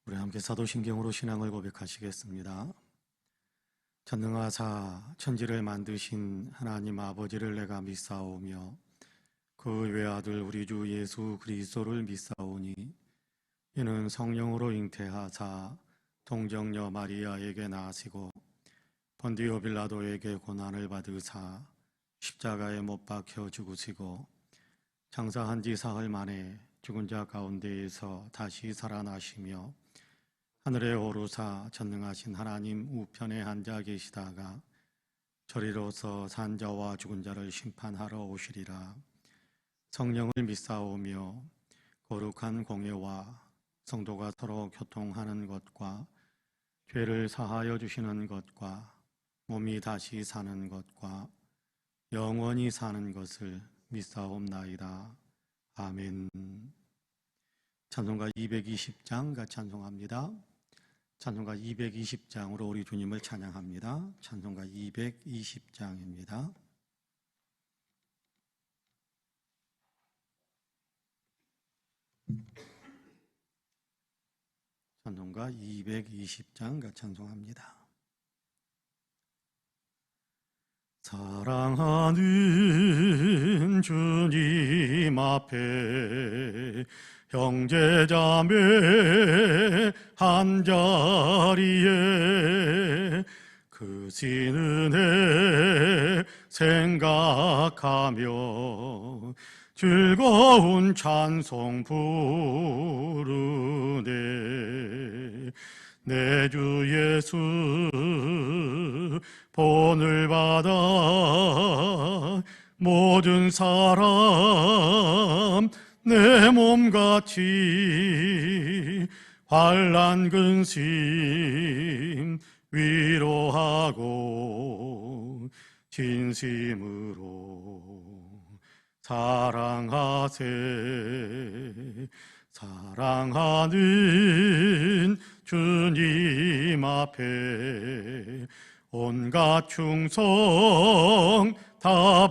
우리 함께 사도신경으로 신앙을 고백하시겠습니다. 전능하사 천지를 만드신 하나님 아버지를 내가 믿사오며 그 외아들 우리 주 예수 그리스도를 믿사오니 이는 성령으로 잉태하사 동정녀 마리아에게 나시고 본디오 빌라도에게 고난을 받으사 십자가에 못 박혀 죽으시고 장사한 지 사흘 만에 죽은 자 가운데에서 다시 살아나시며 하늘에 오르사 전능하신 하나님 우편에 앉아 계시다가 저리로서 산 자와 죽은 자를 심판하러 오시리라. 성령을 믿사오며 거룩한 공예와 성도가 서로 교통하는 것과 죄를 사하여 주시는 것과 몸이 다시 사는 것과 영원히 사는 것을 믿사옵나이다. 아멘. 찬송가 220장 같이 찬송합니다. 찬송가 220장으로 우리 주님을 찬양합니다. 찬송가 220장입니다. 찬송가 220장 같이 찬송합니다. 사랑하는 주님 앞에 형제자매 한자리에 그 신은혜 생각하며 즐거운 찬송 부르네. 내 주 예수 본을 받아 모든 사람 내 몸같이 환난 근심 위로하고 진심으로 사랑하세. 사랑하는 주님 앞에 온갖 충성 다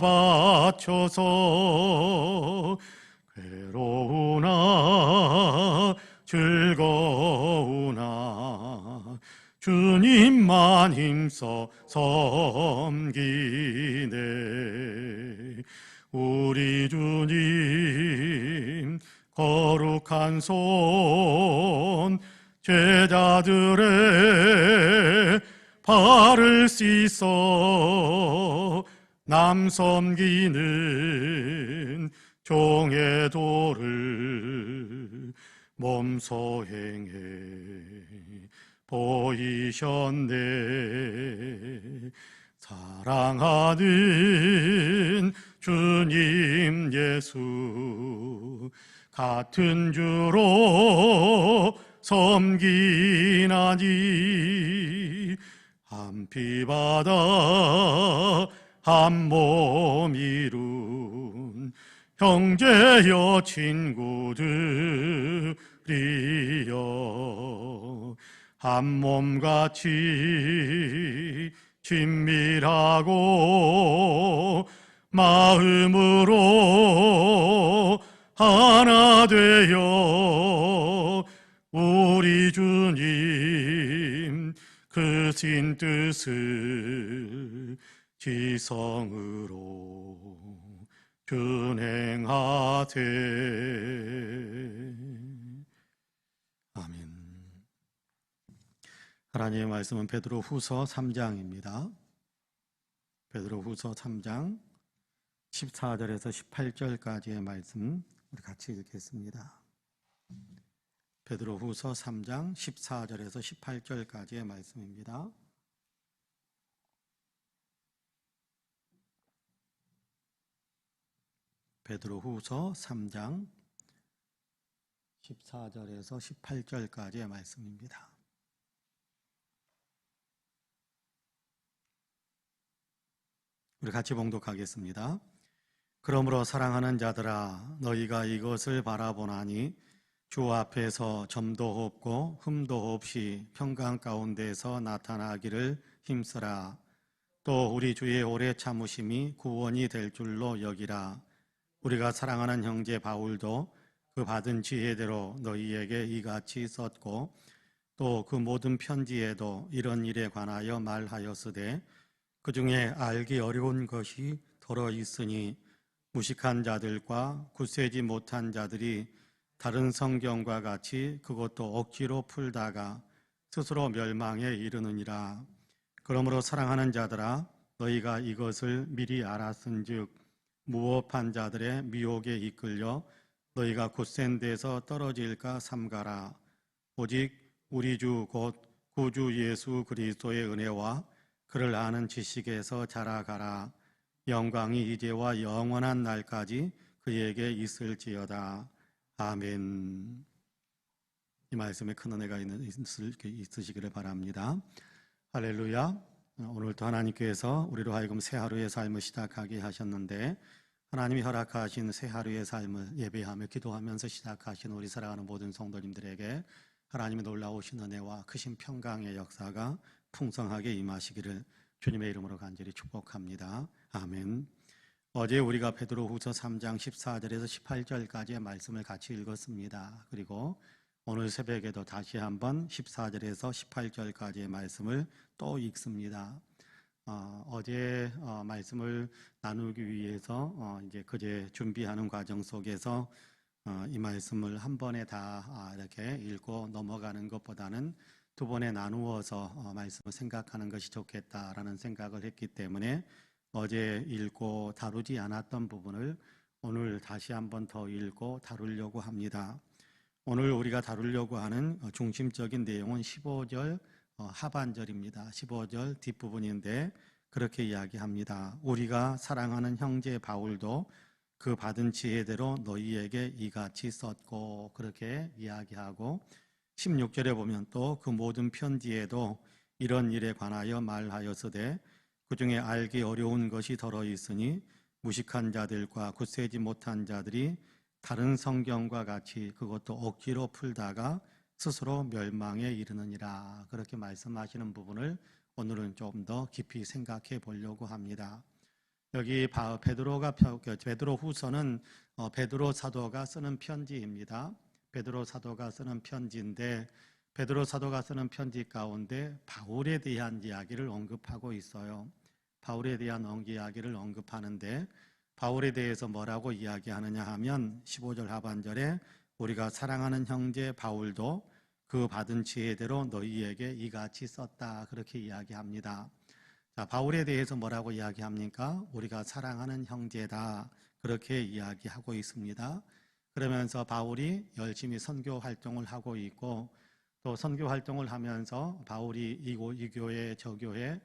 바쳐서 괴로우나 즐거우나 주님만 힘써 섬기네. 우리 주님 거룩한 손 제자들의 발을 씻어 남 섬기는 종의 도를 몸소 행해 보이셨네. 사랑하는 주님 예수 같은 주로 섬기나니 한 피 받아 한 몸 이룬 형제여 친구들이여 한 몸같이 친밀하고 마음으로 하나 되어 우리 주님 그 신 뜻을 지성으로 준행하세. 아멘. 하나님의 말씀은 베드로후서 3장입니다. 베드로후서 3장 14절에서 18절까지의 말씀 우리 같이 읽겠습니다. 베드로후서 3장 14절에서 18절까지의 말씀입니다. 베드로후서 3장 14절에서 18절까지의 말씀입니다. 우리 같이 봉독하겠습니다. 그러므로 사랑하는 자들아 너희가 이것을 바라보나니 주 앞에서 점도 없고 흠도 없이 평강 가운데서 나타나기를 힘쓰라. 또 우리 주의 오래 참으심이 구원이 될 줄로 여기라. 우리가 사랑하는 형제 바울도 그 받은 지혜대로 너희에게 이같이 썼고 또 그 모든 편지에도 이런 일에 관하여 말하였으되 그 중에 알기 어려운 것이 더러 있으니 무식한 자들과 굳세지 못한 자들이 다른 성경과 같이 그것도 억지로 풀다가 스스로 멸망에 이르느니라. 그러므로 사랑하는 자들아, 너희가 이것을 미리 알았은즉 무업한 자들의 미혹에 이끌려 너희가 굳센 데서 떨어질까 삼가라. 오직 우리 주 곧 구주 예수 그리스도의 은혜와 그를 아는 지식에서 자라가라. 영광이 이제와 영원한 날까지 그에게 있을지어다. 아멘. 이 말씀에 큰 은혜가 있으시기를 바랍니다. 할렐루야. 오늘도 하나님께서 우리로 하여금 새 하루의 삶을 시작하게 하셨는데, 하나님이 허락하신 새 하루의 삶을 예배하며 기도하면서 시작하신 우리 사랑하는 모든 성도님들에게 하나님의 놀라우신 은혜와 크신 평강의 역사가 풍성하게 임하시기를 주님의 이름으로 간절히 축복합니다. 아멘. 어제 우리가 베드로후서 3장 14절에서 18절까지의 말씀을 같이 읽었습니다. 그리고 오늘 새벽에도 다시 한번 14절에서 18절까지의 말씀을 또 읽습니다. 어제 말씀을 나누기 위해서 이제 그제 준비하는 과정 속에서 이 말씀을 한 번에 다 이렇게 읽고 넘어가는 것보다는 두 번에 나누어서 말씀을 생각하는 것이 좋겠다라는 생각을 했기 때문에 어제 읽고 다루지 않았던 부분을 오늘 다시 한번 더 읽고 다루려고 합니다. 오늘 우리가 다루려고 하는 중심적인 내용은 15절 하반절입니다. 15절 뒷부분인데 그렇게 이야기합니다. 우리가 사랑하는 형제 바울도 그 받은 지혜대로 너희에게 이같이 썼고, 그렇게 이야기하고 16절에 보면 또 그 모든 편지에도 이런 일에 관하여 말하였으되 그 중에 알기 어려운 것이 더러 있으니 무식한 자들과 굳세지 못한 자들이 다른 성경과 같이 그것도 억지로 풀다가 스스로 멸망에 이르느니라. 그렇게 말씀하시는 부분을 오늘은 좀 더 깊이 생각해 보려고 합니다. 여기 베드로 후서는 베드로 사도가 쓰는 편지입니다. 베드로 사도가 쓰는 편지인데 베드로 사도가 쓰는 편지 가운데 바울에 대한 이야기를 언급하고 있어요. 바울에 대한 이야기를 언급하는데 바울에 대해서 뭐라고 이야기하느냐 하면 15절 하반절에 우리가 사랑하는 형제 바울도 그 받은 지혜대로 너희에게 이같이 썼다. 그렇게 이야기합니다. 자, 바울에 대해서 뭐라고 이야기합니까? 우리가 사랑하는 형제다. 그렇게 이야기하고 있습니다. 그러면서 바울이 열심히 선교 활동을 하고 있고 또 선교 활동을 하면서 바울이 이 교회 저 교회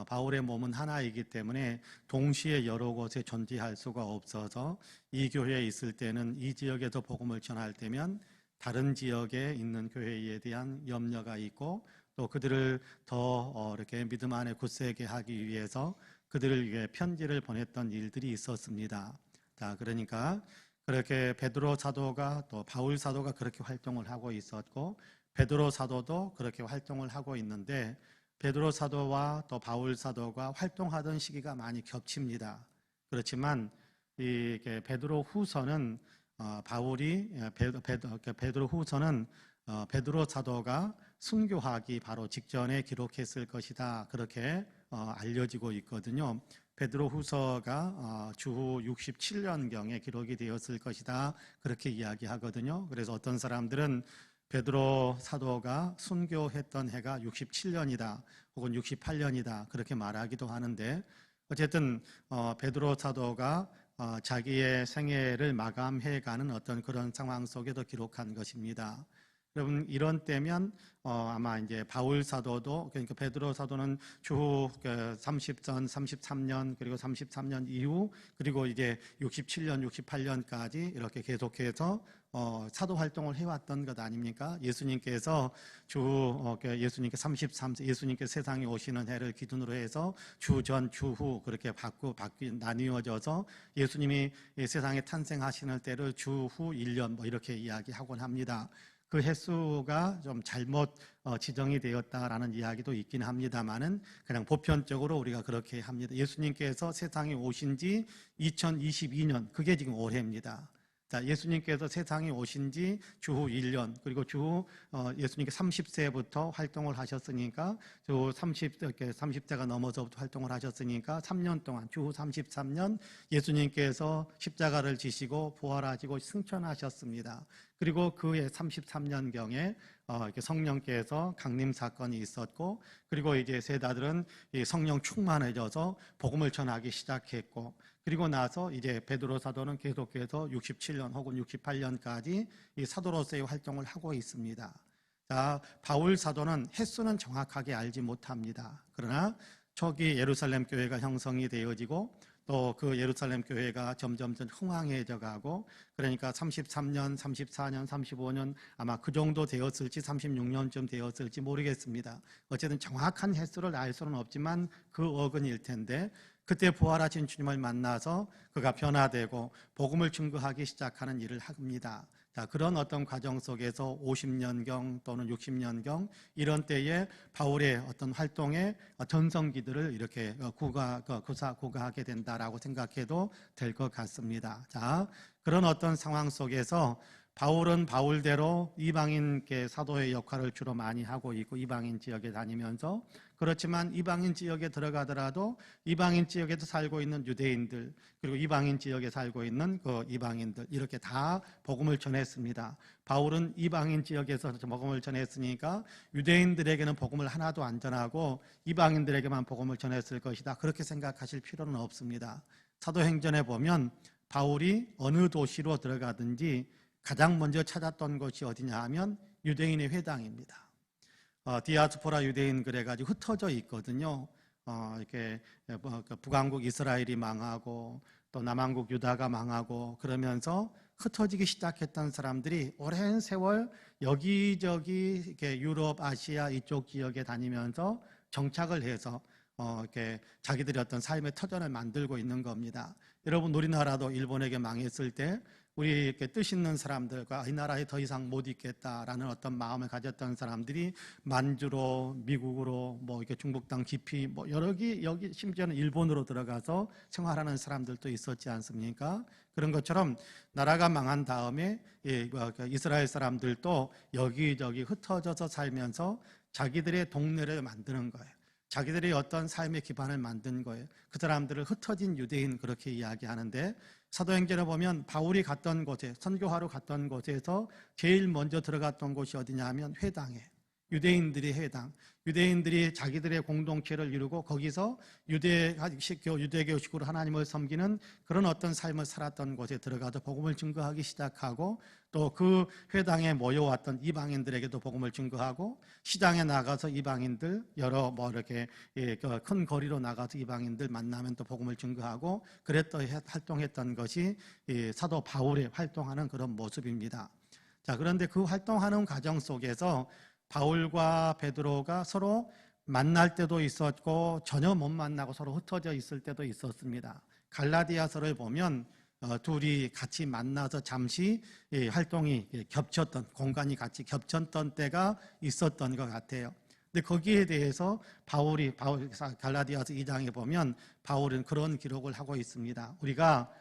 바울의 몸은 하나이기 때문에 동시에 여러 곳에 존재할 수가 없어서 이 교회에 있을 때는 이 지역에서 복음을 전할 때면 다른 지역에 있는 교회에 대한 염려가 있고 또 그들을 더 이렇게 믿음 안에 굳세게 하기 위해서 그들을 위해 편지를 보냈던 일들이 있었습니다. 자, 그러니까 그렇게 베드로 사도가 또 바울 사도가 그렇게 활동을 하고 있었고 베드로 사도도 그렇게 활동을 하고 있는데 베드로 사도와 또 바울 사도가 활동하던 시기가 많이 겹칩니다. 그렇지만 이게 베드로 후서는 베드로 후서는 베드로 사도가 순교하기 바로 직전에 기록했을 것이다. 그렇게 알려지고 있거든요. 베드로 후서가 주후 67년경에 기록이 되었을 것이다. 그렇게 이야기하거든요. 그래서 어떤 사람들은 베드로 사도가 순교했던 해가 67년이다 혹은 68년이다 그렇게 말하기도 하는데 어쨌든 베드로 사도가 자기의 생애를 마감해가는 어떤 그런 상황 속에도 기록한 것입니다. 여러분 이런 때면 아마 이제 바울 사도도 그러니까 베드로 사도는 주후 30전, 33년 그리고 33년 이후 그리고 이제 67년, 68년까지 이렇게 계속해서 사도 활동을 해왔던 것 아닙니까? 예수님께서 예수님께 33세 예수님께 세상에 오시는 해를 기준으로 해서 주전, 주후 그렇게 나뉘어져서 예수님이 세상에 탄생하시는 때를 주후 1년 뭐 이렇게 이야기하곤 합니다. 그 횟수가 좀 잘못 지정이 되었다라는 이야기도 있긴 합니다만은 그냥 보편적으로 우리가 그렇게 합니다. 예수님께서 세상에 오신 지 2022년 그게 지금 올해입니다. 자, 예수님께서 세상에 오신 지 주후 1년, 그리고 주후 예수님께 30세부터 활동을 하셨으니까 주후 30세가 넘어서부터 활동을 하셨으니까 3년 동안 주후 33년 예수님께서 십자가를 지시고 부활하시고 승천하셨습니다. 그리고 그해 33년경에 성령께서 강림 사건이 있었고, 그리고 이제 세다들은 성령 충만해져서 복음을 전하기 시작했고, 그리고 나서 이제 베드로 사도는 계속해서 67년 혹은 68년까지 이 사도로서의 활동을 하고 있습니다. 자, 바울 사도는 횟수는 정확하게 알지 못합니다. 그러나 초기 예루살렘 교회가 형성이 되어지고 또 그 예루살렘 교회가 점점 흥황해져 가고, 그러니까 33년, 34년, 35년 아마 그 정도 되었을지 36년쯤 되었을지 모르겠습니다. 어쨌든 정확한 횟수를 알 수는 없지만 그 어근일 텐데, 그때 부활하신 주님을 만나서 그가 변화되고 복음을 증거하기 시작하는 일을 합니다. 자, 그런 어떤 과정 속에서 50년경 또는 60년경 이런 때에 바울의 어떤 활동의 전성기들을 이렇게 구가하게 된다라고 생각해도 될 것 같습니다. 자, 그런 어떤 상황 속에서 바울은 바울대로 이방인 사도의 역할을 주로 많이 하고 있고 이방인 지역에 다니면서, 그렇지만 이방인 지역에 들어가더라도 이방인 지역에도 살고 있는 유대인들, 그리고 이방인 지역에 살고 있는 그 이방인들, 이렇게 다 복음을 전했습니다. 바울은 이방인 지역에서 복음을 전했으니까 유대인들에게는 복음을 하나도 안 전하고 이방인들에게만 복음을 전했을 것이다, 그렇게 생각하실 필요는 없습니다. 사도행전에 보면 바울이 어느 도시로 들어가든지 가장 먼저 찾았던 곳이 어디냐 하면 유대인의 회당입니다. 디아스포라 유대인 그래가지고 흩어져 있거든요. 이렇게 북왕국 이스라엘이 망하고 또 남왕국 유다가 망하고 그러면서 흩어지기 시작했던 사람들이 오랜 세월 여기저기 이렇게 유럽, 아시아 이쪽 지역에 다니면서 정착을 해서 이렇게 자기들이 어떤 삶의 터전을 만들고 있는 겁니다. 여러분, 우리나라도 일본에게 망했을 때 우리 이렇게 뜻 있는 사람들과 이 나라에 더 이상 못 있겠다라는 어떤 마음을 가졌던 사람들이 만주로, 미국으로, 뭐 이렇게 중국 땅 깊이, 뭐 여기 심지어는 일본으로 들어가서 생활하는 사람들도 있었지 않습니까? 그런 것처럼 나라가 망한 다음에 이스라엘 사람들도 여기저기 흩어져서 살면서 자기들의 동네를 만드는 거예요. 자기들이 어떤 삶의 기반을 만든 거예요. 그 사람들을 흩어진 유대인, 그렇게 이야기하는데, 사도행전에 보면 바울이 갔던 곳에, 선교하러 갔던 곳에서 제일 먼저 들어갔던 곳이 어디냐 하면 회당에, 유대인들이 회당, 유대인들이 자기들의 공동체를 이루고 거기서 유대교식으로 하나님을 섬기는 그런 어떤 삶을 살았던 곳에 들어가서 복음을 증거하기 시작하고, 또 그 회당에 모여왔던 이방인들에게도 복음을 증거하고, 시장에 나가서 이방인들 여러 이렇게 큰 거리로 나가서 이방인들 만나면 또 복음을 증거하고, 그랬던 활동했던 것이 사도 바울의 활동하는 그런 모습입니다. 자, 그런데 그 활동하는 과정 속에서 바울과 베드로가 서로 만날 때도 있었고 전혀 못 만나고 서로 흩어져 있을 때도 있었습니다. 갈라디아서를 보면 둘이 같이 만나서 잠시 활동이 겹쳤던, 공간이 같이 겹쳤던 때가 있었던 것 같아요. 근데 거기에 대해서 갈라디아서 2장에 보면 바울은 그런 기록을 하고 있습니다. 우리가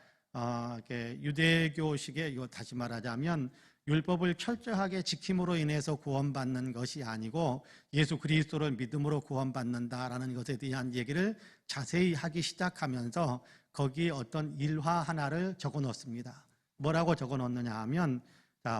유대교식의, 이거 다시 말하자면 율법을 철저하게 지킴으로 인해서 구원받는 것이 아니고 예수 그리스도를 믿음으로 구원받는다라는 것에 대한 얘기를 자세히 하기 시작하면서 거기에 어떤 일화 하나를 적어 놓습니다. 뭐라고 적어 놓느냐 하면,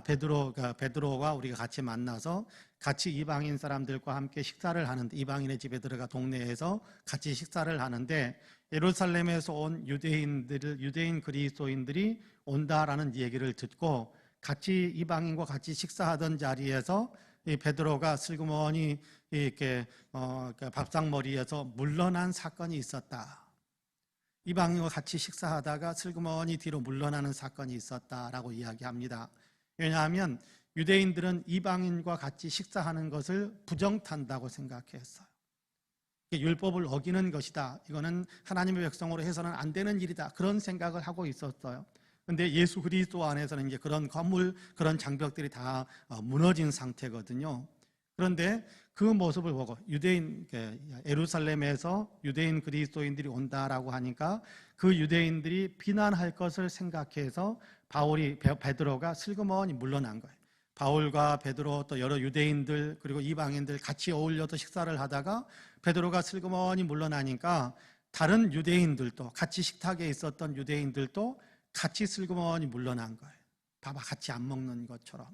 베드로가 우리가 같이 만나서 같이 이방인 사람들과 함께 식사를 하는데, 이방인의 집에 들어가 동네에서 같이 식사를 하는데, 예루살렘에서 온 유대인 그리스도인들이 온다라는 얘기를 듣고 같이 이방인과 같이 식사하던 자리에서 이 베드로가 슬그머니 이렇게 밥상머리에서 물러난 사건이 있었다. 이방인과 같이 식사하다가 슬그머니 뒤로 물러나는 사건이 있었다라고 이야기합니다. 왜냐하면 유대인들은 이방인과 같이 식사하는 것을 부정탄다고 생각했어요. 율법을 어기는 것이다. 이거는 하나님의 백성으로 해서는 안 되는 일이다. 그런 생각을 하고 있었어요. 근데 예수 그리스도 안에서는 이제 그런 건물, 그런 장벽들이 다 무너진 상태거든요. 그런데 그 모습을 보고 예루살렘에서 유대인 그리스도인들이 온다라고 하니까 그 유대인들이 비난할 것을 생각해서 베드로가 슬그머니 물러난 거예요. 바울과 베드로 또 여러 유대인들 그리고 이방인들 같이 어울려서 식사를 하다가 베드로가 슬그머니 물러나니까 다른 유대인들도 같이 식탁에 있었던 유대인들도 같이 슬그머니 물러난 거예요. 봐봐, 같이 안 먹는 것처럼.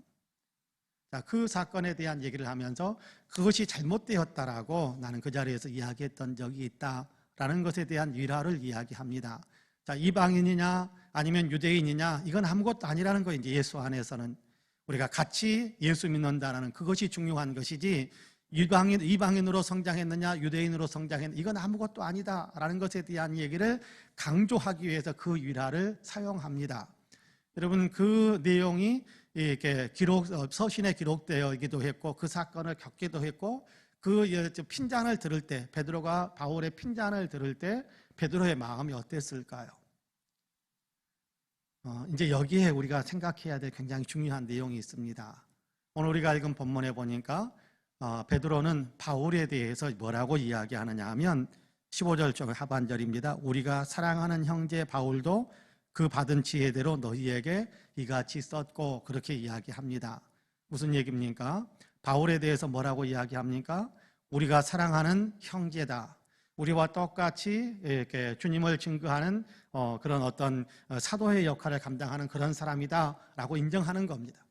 자, 그 사건에 대한 얘기를 하면서 그것이 잘못되었다라고 나는 그 자리에서 이야기했던 적이 있다라는 것에 대한 위로를 이야기합니다. 자, 이방인이냐 아니면 유대인이냐 이건 아무것도 아니라는 거예요. 이제 예수 안에서는 우리가 같이 예수 믿는다라는 그것이 중요한 것이지 이방인으로 성장했느냐 유대인으로 성장했느냐 이건 아무것도 아니다라는 것에 대한 얘기를 강조하기 위해서 그 위라를 사용합니다. 여러분, 그 내용이 이렇게 서신에 기록되어있기도 했고 그 사건을 겪기도 했고 그 핀잔을 들을 때 베드로가 바울의 핀잔을 들을 때 베드로의 마음이 어땠을까요? 이제 여기에 우리가 생각해야 될 굉장히 중요한 내용이 있습니다. 오늘 우리가 읽은 본문에 보니까 베드로는 바울에 대해서 뭐라고 이야기하느냐 하면 15절 쪽 하반절입니다. 우리가 사랑하는 형제 바울도 그 받은 지혜대로 너희에게 이같이 썼고 그렇게 이야기합니다. 무슨 얘기입니까? 바울에 대해서 뭐라고 이야기합니까? 우리가 사랑하는 형제다. 우리와 똑같이 이렇게 주님을 증거하는 그런 어떤 사도의 역할을 감당하는 그런 사람이다라고 인정하는 겁니다.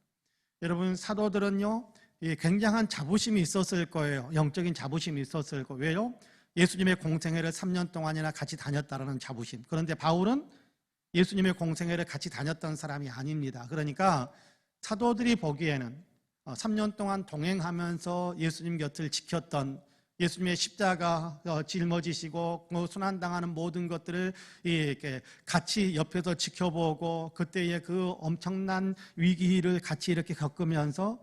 여러분, 사도들은요 굉장한 자부심이 있었을 거예요. 영적인 자부심이 있었을 거예요. 왜요? 예수님의 공생애를 3년 동안이나 같이 다녔다라는 자부심. 그런데 바울은 예수님의 공생애를 같이 다녔던 사람이 아닙니다. 그러니까 사도들이 보기에는 3년 동안 동행하면서 예수님 곁을 지켰던 예수님의 십자가 짊어지시고 순환당하는 모든 것들을 이렇게 같이 옆에서 지켜보고 그때의 그 엄청난 위기를 같이 이렇게 겪으면서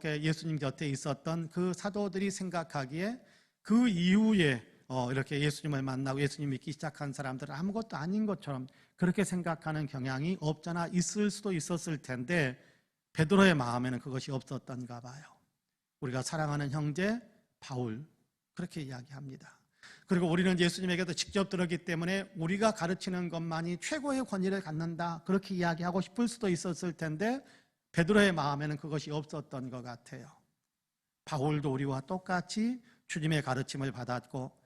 예수님 곁에 있었던 그 사도들이 생각하기에 그 이후에 이렇게 예수님을 만나고 예수님 믿기 시작한 사람들은 아무것도 아닌 것처럼 그렇게 생각하는 경향이 없잖아 있을 수도 있었을 텐데 베드로의 마음에는 그것이 없었던가 봐요. 우리가 사랑하는 형제 바울 그렇게 이야기합니다. 그리고 우리는 예수님에게도 직접 들었기 때문에 우리가 가르치는 것만이 최고의 권위를 갖는다 그렇게 이야기하고 싶을 수도 있었을 텐데 베드로의 마음에는 그것이 없었던 것 같아요. 바울도 우리와 똑같이 주님의 가르침을 받았고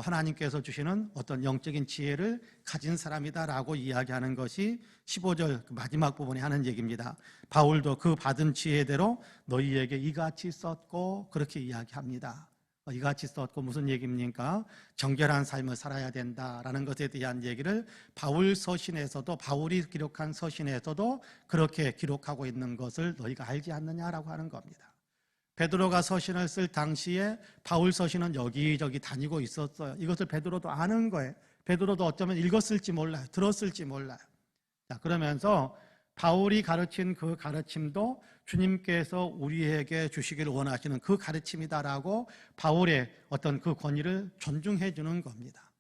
하나님께서 주시는 어떤 영적인 지혜를 가진 사람이다라고 이야기하는 것이 15절 마지막 부분에 하는 얘기입니다. 바울도 그 받은 지혜대로 너희에게 이같이 썼고 그렇게 이야기합니다. 이같이 썼고 무슨 얘기입니까? 정결한 삶을 살아야 된다라는 것에 대한 얘기를 바울 서신에서도 바울이 기록한 서신에서도 그렇게 기록하고 있는 것을 너희가 알지 않느냐라고 하는 겁니다. 베드로가 서신을 쓸 당시에 바울 서신은 여기저기 다니고 있었어요. 이것을 베드로도 아는 거예요. 베드로도 어쩌면 읽었을지 몰라요. 들었을지 몰라요. 자, 그러면서 바울이 가르친 그 가르침도 주님께서 우리에게 주시기를 원하시는 그 가르침이다라고 바울의 어떤 그 권위를 존중해 주는 겁니다.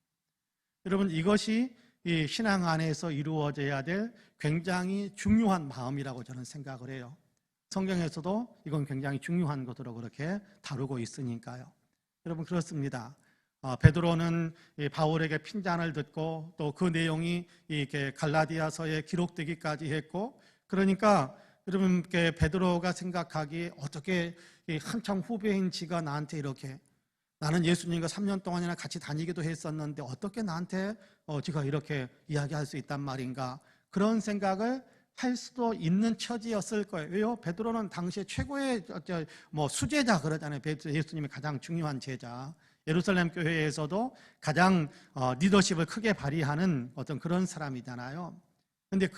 여러분, 이것이 이 신앙 안에서 이루어져야 될 굉장히 중요한 마음이라고 저는 생각을 해요. 성경에서도 이건 굉장히 중요한 것으로 그렇게 다루고 있으니까요. 여러분, 그렇습니다. 베드로는 바울에게 핀잔을 듣고 또 그 내용이 이렇게 갈라디아서에 기록되기까지 했고, 그러니까 여러분 베드로가 생각하기에 어떻게 한참 후배인 지가 나한테 이렇게 나는 예수님과 3년 동안이나 같이 다니기도 했었는데 어떻게 나한테 지가 이렇게 이야기할 수 있단 말인가 그런 생각을 할 수도 있는 처지였을 거예요. 왜요? 베드로는 당시에 최고의 수제자 그러잖아요. 예수님의 가장 중요한 제자. 예루살렘 교회에서도 가장 리더십을 크게 발휘하는 어떤 그런 사람이잖아요. 근데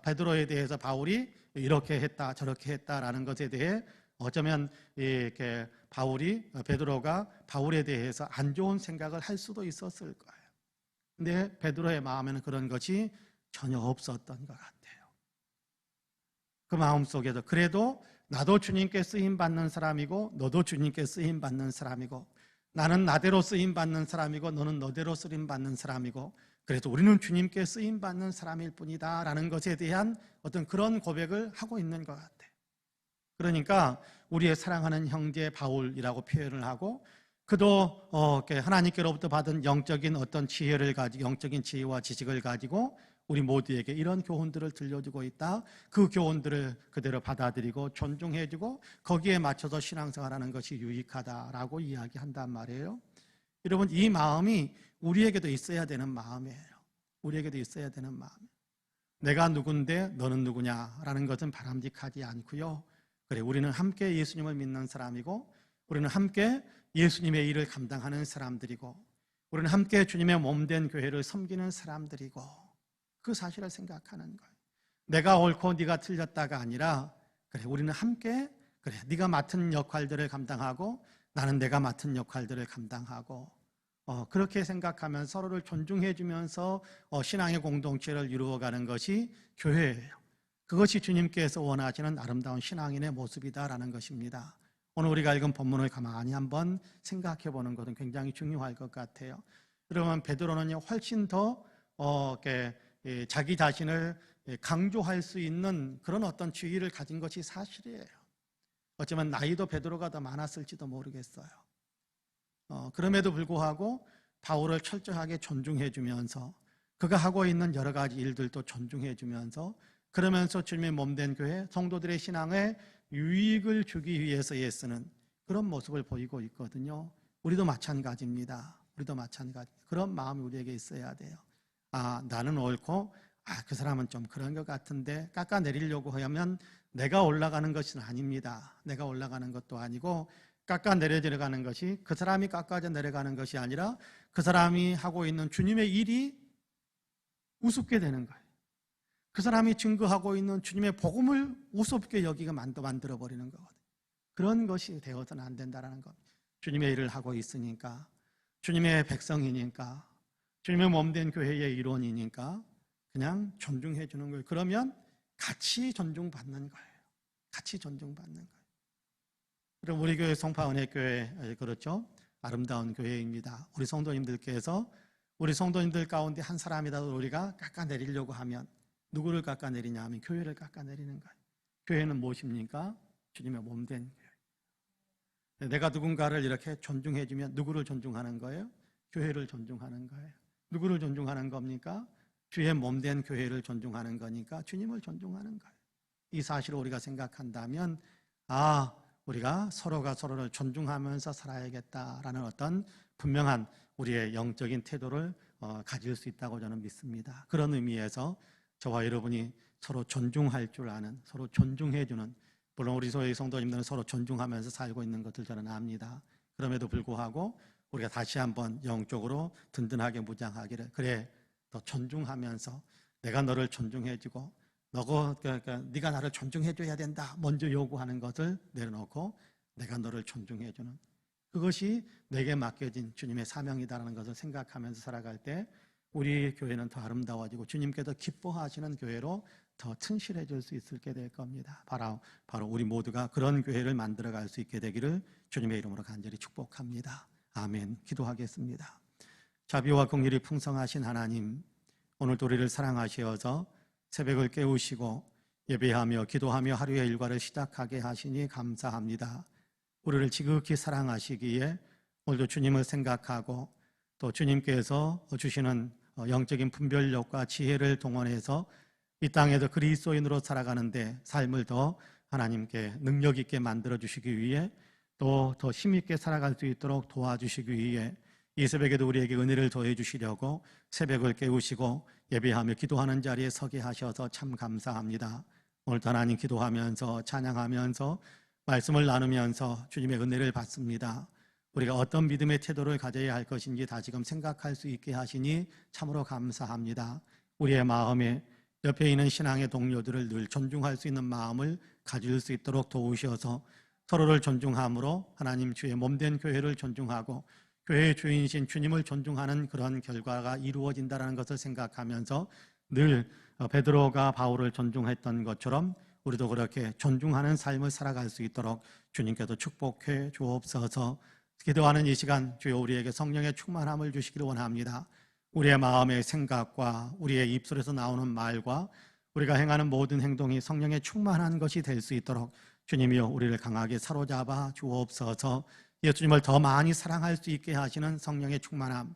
베드로에 대해서 바울이 이렇게 했다 저렇게 했다라는 것에 대해 어쩌면 이렇게 베드로가 바울에 대해서 안 좋은 생각을 할 수도 있었을 거예요. 근데 베드로의 마음에는 그런 것이 전혀 없었던 것 같아요. 그 마음속에도 그래도 나도 주님께 쓰임받는 사람이고 너도 주님께 쓰임받는 사람이고 나는 나대로 쓰임받는 사람이고 너는 너대로 쓰임받는 사람이고 그래서 우리는 주님께 쓰임받는 사람일 뿐이다 라는 것에 대한 어떤 그런 고백을 하고 있는 것 같아요. 그러니까 우리의 사랑하는 형제 바울이라고 표현을 하고, 그도 하나님께로부터 받은 영적인 어떤 지혜를 가지고, 영적인 지혜와 지식을 가지고 우리 모두에게 이런 교훈들을 들려주고 있다. 그 교훈들을 그대로 받아들이고 존중해주고 거기에 맞춰서 신앙생활하는 것이 유익하다라고 이야기한단 말이에요. 여러분, 이 마음이 우리에게도 있어야 되는 마음이에요. 우리에게도 있어야 되는 마음. 내가 누군데 너는 누구냐라는 것은 바람직하지 않고요. 그래, 우리는 함께 예수님을 믿는 사람이고, 우리는 함께 예수님의 일을 감당하는 사람들이고, 우리는 함께 주님의 몸된 교회를 섬기는 사람들이고, 그 사실을 생각하는 거예요. 내가 옳고 네가 틀렸다가 아니라, 그래, 우리는 함께, 그래, 네가 맡은 역할들을 감당하고 나는 내가 맡은 역할들을 감당하고, 그렇게 생각하면서 서로를 존중해 주면서 신앙의 공동체를 이루어가는 것이 교회예요. 그것이 주님께서 원하시는 아름다운 신앙인의 모습이다라는 것입니다. 오늘 우리가 읽은 본문을 가만히 한번 생각해 보는 것은 굉장히 중요할 것 같아요. 그러면 베드로는 훨씬 더 자기 자신을 강조할 수 있는 그런 어떤 지위를 가진 것이 사실이에요. 어쩌면 나이도 베드로가 더 많았을지도 모르겠어요. 그럼에도 불구하고 바울을 철저하게 존중해 주면서 그가 하고 있는 여러 가지 일들도 존중해 주면서, 그러면서 주님의 몸된 교회 성도들의 신앙에 유익을 주기 위해서 애쓰는 그런 모습을 보이고 있거든요. 우리도 마찬가지입니다. 우리도 마찬가지. 그런 마음이 우리에게 있어야 돼요. 나는 옳고 그 사람은 좀 그런 것 같은데, 깎아내리려고 하면 내가 올라가는 것은 아닙니다. 내가 올라가는 것도 아니고 깎아내려가는 것이, 그 사람이 깎아져 내려가는 것이 아니라 그 사람이 하고 있는 주님의 일이 우습게 되는 거예요. 그 사람이 증거하고 있는 주님의 복음을 우습게 여기가 만들어버리는 거거든요. 그런 것이 되어서는 안 된다는 것. 주님의 일을 하고 있으니까, 주님의 백성이니까, 주님의 몸된 교회의 일원이니까 그냥 존중해 주는 거예요. 그러면 같이 존중받는 거예요. 같이 존중받는 거예요. 그럼 우리 교회 송파은혜교회, 그렇죠? 아름다운 교회입니다. 우리 성도님들께서 우리 성도님들 가운데 한 사람이라도 우리가 깎아내리려고 하면 누구를 깎아내리냐 하면 교회를 깎아내리는 거예요. 교회는 무엇입니까? 주님의 몸된 교회. 내가 누군가를 이렇게 존중해주면 누구를 존중하는 거예요? 교회를 존중하는 거예요. 누구를 존중하는 겁니까? 주의 몸된 교회를 존중하는 거니까 주님을 존중하는 거예요. 이 사실을 우리가 생각한다면 우리가 서로가 서로를 존중하면서 살아야겠다라는 어떤 분명한 우리의 영적인 태도를 가질 수 있다고 저는 믿습니다. 그런 의미에서 저와 여러분이 서로 존중할 줄 아는, 서로 존중해주는, 물론 우리 소의 성도님들은 서로 존중하면서 살고 있는 것을 저는 압니다. 그럼에도 불구하고 우리가 다시 한번 영적으로 든든하게 무장하기를, 그래, 더 존중하면서 내가 너를 존중해주고 네가 나를 존중해줘야 된다 먼저 요구하는 것을 내려놓고 내가 너를 존중해주는, 그것이 내게 맡겨진 주님의 사명이다라는 것을 생각하면서 살아갈 때 우리 교회는 더 아름다워지고 주님께서 기뻐하시는 교회로 더 튼실해질 수 있게 될 겁니다. 바로 우리 모두가 그런 교회를 만들어갈 수 있게 되기를 주님의 이름으로 간절히 축복합니다. 아멘. 기도하겠습니다. 자비와 긍휼이 풍성하신 하나님, 오늘도 우리를 사랑하시어서 새벽을 깨우시고 예배하며 기도하며 하루의 일과를 시작하게 하시니 감사합니다. 우리를 지극히 사랑하시기에 오늘도 주님을 생각하고 또 주님께서 주시는 영적인 분별력과 지혜를 동원해서 이 땅에서 그리스도인으로 살아가는데 삶을 더 하나님께 능력 있게 만들어 주시기 위해 또 더 힘있게 살아갈 수 있도록 도와주시기 위해 이 새벽에도 우리에게 은혜를 더해 주시려고 새벽을 깨우시고 예배하며 기도하는 자리에 서게 하셔서 참 감사합니다. 오늘도 하나님 기도하면서 찬양하면서 말씀을 나누면서 주님의 은혜를 받습니다. 우리가 어떤 믿음의 태도를 가져야 할 것인지 다시금 생각할 수 있게 하시니 참으로 감사합니다. 우리의 마음에 옆에 있는 신앙의 동료들을 늘 존중할 수 있는 마음을 가질 수 있도록 도우셔서 서로를 존중함으로 하나님 주의 몸된 교회를 존중하고 교회의 주인이신 주님을 존중하는 그런 결과가 이루어진다는 것을 생각하면서 늘 베드로가 바울을 존중했던 것처럼 우리도 그렇게 존중하는 삶을 살아갈 수 있도록 주님께도 축복해 주옵소서. 기도하는 이 시간 주여 우리에게 성령의 충만함을 주시기를 원합니다. 우리의 마음의 생각과 우리의 입술에서 나오는 말과 우리가 행하는 모든 행동이 성령의 충만한 것이 될 수 있도록 주님이여 우리를 강하게 사로잡아 주옵소서. 예수님을 더 많이 사랑할 수 있게 하시는 성령의 충만함,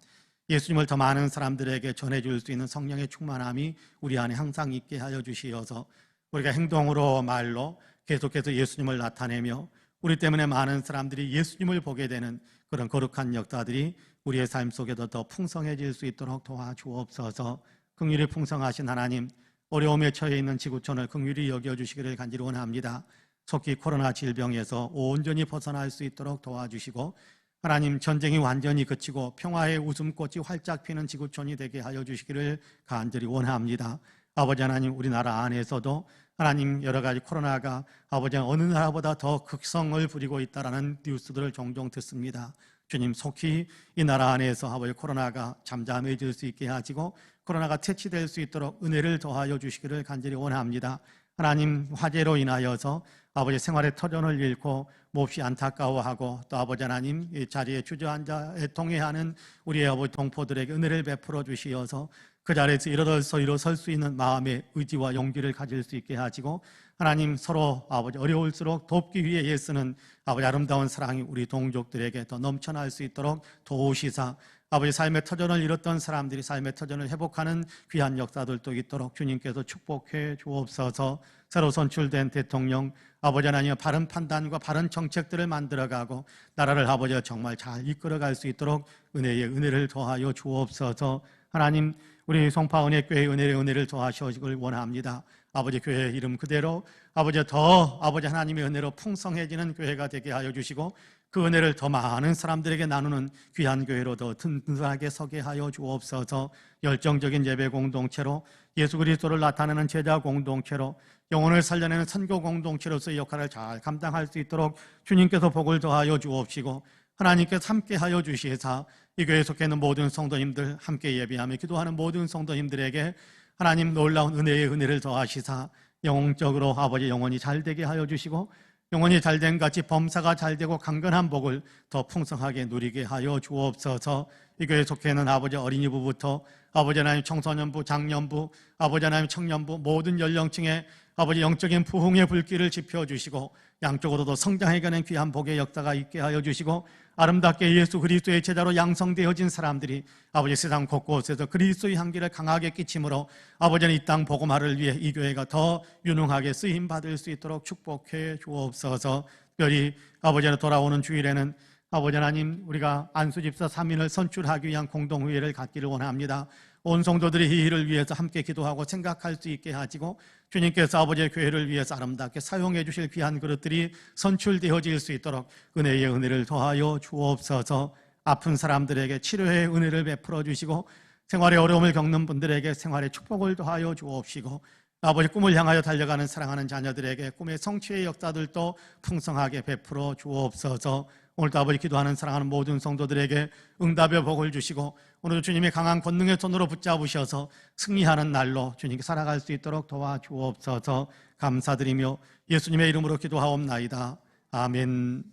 예수님을 더 많은 사람들에게 전해줄 수 있는 성령의 충만함이 우리 안에 항상 있게 하여 주시어서 우리가 행동으로 말로 계속해서 예수님을 나타내며 우리 때문에 많은 사람들이 예수님을 보게 되는 그런 거룩한 역사들이 우리의 삶 속에도 더 풍성해질 수 있도록 도와주옵소서. 긍휼이 풍성하신 하나님, 어려움에 처해 있는 지구촌을 긍휼히 여겨주시기를 간절히 원합니다. 속히 코로나 질병에서 온전히 벗어날 수 있도록 도와주시고 하나님, 전쟁이 완전히 그치고 평화의 웃음꽃이 활짝 피는 지구촌이 되게 하여 주시기를 간절히 원합니다. 아버지 하나님, 우리나라 안에서도 하나님 여러 가지 코로나가 아버지 어느 나라보다 더 극성을 부리고 있다는 뉴스들을 종종 듣습니다. 주님, 속히 이 나라 안에서 아버지 코로나가 잠잠해질 수 있게 하시고 코로나가 퇴치될 수 있도록 은혜를 더하여 주시기를 간절히 원합니다. 하나님, 화재로 인하여서 아버지 생활의 터전을 잃고 몹시 안타까워하고 또 아버지 하나님 이 자리에 주저앉아 애통해하는 우리의 아버지 동포들에게 은혜를 베풀어 주시어서 그 자리에서 일어설 수 있는 마음의 의지와 용기를 가질 수 있게 하시고 하나님, 서로 아버지 어려울수록 돕기 위해 애쓰는 아버지 아름다운 사랑이 우리 동족들에게 더 넘쳐날 수 있도록 도우시사 아버지 삶의 터전을 잃었던 사람들이 삶의 터전을 회복하는 귀한 역사들도 있도록 주님께서 축복해 주옵소서. 새로 선출된 대통령 아버지 하나님 바른 판단과 바른 정책들을 만들어가고 나라를 아버지가 정말 잘 이끌어갈 수 있도록 은혜를 더하여 주옵소서. 하나님, 우리 송파은혜교회 은혜를 더하시기를 원합니다. 아버지 교회 이름 그대로 아버지 더 아버지 하나님의 은혜로 풍성해지는 교회가 되게 하여 주시고 그 은혜를 더 많은 사람들에게 나누는 귀한 교회로 더 든든하게 서게 하여 주옵소서. 열정적인 예배 공동체로 예수 그리스도를 나타내는 제자 공동체로 영혼을 살려내는 선교 공동체로서의 역할을 잘 감당할 수 있도록 주님께서 복을 더하여 주옵시고 하나님께서 함께 하여 주시사 이 교회에 속해 있는 모든 성도님들 함께 예배하며 기도하는 모든 성도님들에게 하나님 놀라운 은혜를 더하시사 영적으로 아버지 영혼이 잘 되게 하여 주시고 영혼이 잘된 같이 범사가 잘되고 강건한 복을 더 풍성하게 누리게 하여 주옵소서. 이 교회에 속해 있는 아버지 어린이부부터 아버지 하나님 청소년부, 장년부, 아버지 하나님 청년부 모든 연령층에 아버지 영적인 부흥의 불길을 지펴주시고 양쪽으로도 성장해가는 귀한 복의 역사가 있게 하여 주시고 아름답게 예수 그리스도의 제자로 양성되어진 사람들이 아버지 세상 곳곳에서 그리스도의 향기를 강하게 끼침으로 아버지는 이 땅 복음화를 위해 이 교회가 더 유능하게 쓰임받을 수 있도록 축복해 주옵소서. 특별히 아버지는 돌아오는 주일에는 아버지 하나님 우리가 안수집사 3인을 선출하기 위한 공동회의를 갖기를 원합니다. 온 성도들이 이 일을 위해서 함께 기도하고 생각할 수 있게 하시고 주님께서 아버지의 교회를 위해서 아름답게 사용해 주실 귀한 그릇들이 선출되어질 수 있도록 은혜를 더하여 주옵소서. 아픈 사람들에게 치료의 은혜를 베풀어 주시고 생활의 어려움을 겪는 분들에게 생활의 축복을 더하여 주옵시고 아버지 꿈을 향하여 달려가는 사랑하는 자녀들에게 꿈의 성취의 역사들도 풍성하게 베풀어 주옵소서. 오늘도 아버지 기도하는 사랑하는 모든 성도들에게 응답의 복을 주시고 오늘도 주님의 강한 권능의 손으로 붙잡으셔서 승리하는 날로 주님께 살아갈 수 있도록 도와주옵소서. 감사드리며 예수님의 이름으로 기도하옵나이다. 아멘.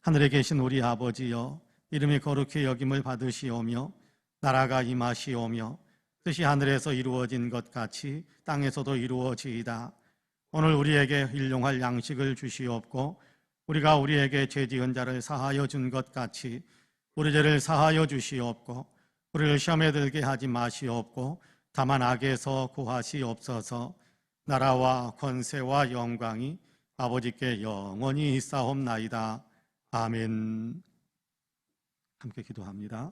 하늘에 계신 우리 아버지여, 이름이 거룩히 여김을 받으시오며 나라가 임하시오며 뜻이 하늘에서 이루어진 것 같이 땅에서도 이루어지이다. 오늘 우리에게 일용할 양식을 주시옵고 우리가 우리에게 죄 지은 자를 사하여 준 것 같이 우리 죄를 사하여 주시옵고 우리를 시험에 들게 하지 마시옵고 다만 악에서 구하시옵소서. 나라와 권세와 영광이 아버지께 영원히 있사옵나이다. 아멘. 함께 기도합니다.